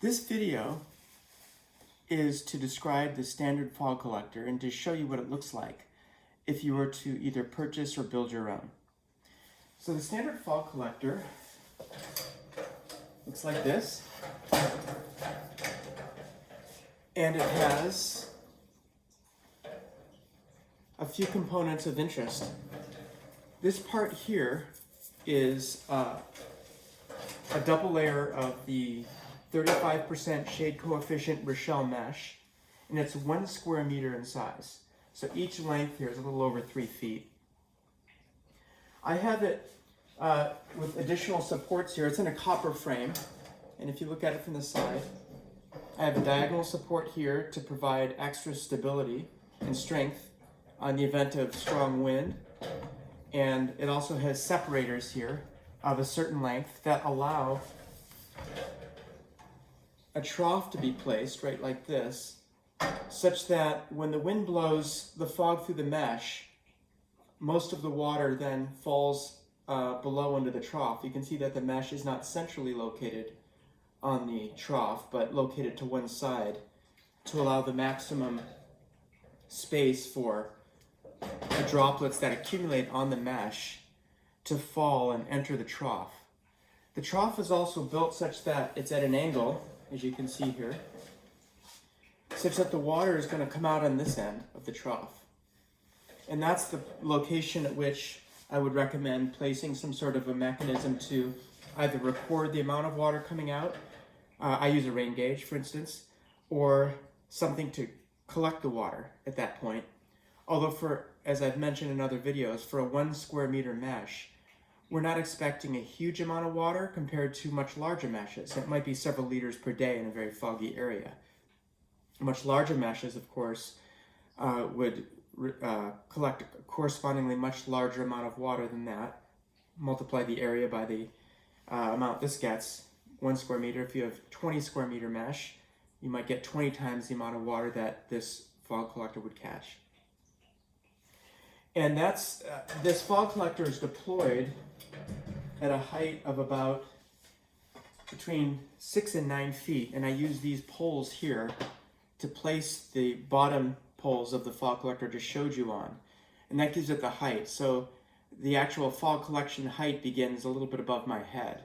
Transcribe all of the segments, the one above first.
This video is to describe the standard fog collector and to show you what it looks like if you were to either purchase or build your own. So the standard fog collector looks like this, and it has a few components of interest. This part here is a double layer of the 35% shade coefficient Rochelle mesh, and it's 1 square meter in size. So each length here is a little over 3 feet. I have it with additional supports here. It's in a copper frame, and if you look at it from the side, I have a diagonal support here to provide extra stability and strength on the event of strong wind. And it also has separators here of a certain length that allow a trough to be placed right like this, such that when the wind blows the fog through the mesh, most of the water then falls below into the trough. You can see that the mesh is not centrally located on the trough, but located to one side to allow the maximum space for the droplets that accumulate on the mesh to fall and enter the trough. The trough is also built such that it's at an angle, as you can see here, such that the water is going to come out on this end of the trough. And that's the location at which I would recommend placing some sort of a mechanism to either record the amount of water coming out, I use a rain gauge for instance, or something to collect the water at that point. Although as I've mentioned in other videos, for a 1 square meter mesh, we're not expecting a huge amount of water compared to much larger meshes. It might be several liters per day in a very foggy area. Much larger meshes, of course, would collect a correspondingly much larger amount of water than that. Multiply the area by the amount this gets, 1 square meter. If you have 20 square meter mesh, you might get 20 times the amount of water that this fog collector would catch. And this fog collector is deployed at a height of about between 6 and 9 feet, and I use these poles here to place the bottom poles of the fog collector I just showed you on, and that gives it the height. So the actual fog collection height begins a little bit above my head,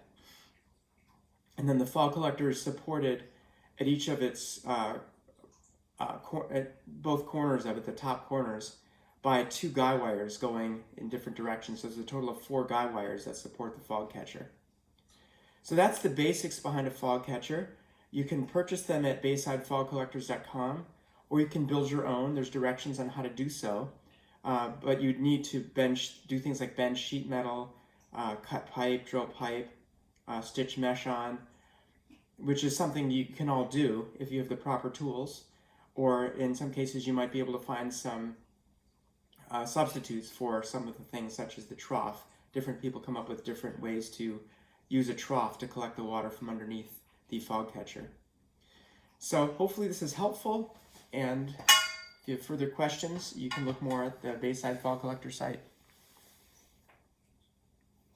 and then the fog collector is supported at each of its at both corners of it, the top corners, by 2 guy wires going in different directions. So there's a total of 4 guy wires that support the fog catcher. So that's the basics behind a fog catcher. You can purchase them at baysidefogcollectors.com, or you can build your own. There's directions on how to do so, but you'd need to do things like bend sheet metal, cut pipe, drill pipe, stitch mesh on, which is something you can all do if you have the proper tools, or in some cases you might be able to find some substitutes for some of the things such as the trough. Different people come up with different ways to use a trough to collect the water from underneath the fog catcher. So hopefully this is helpful, and if you have further questions, you can look more at the Bayside Fog Collector site.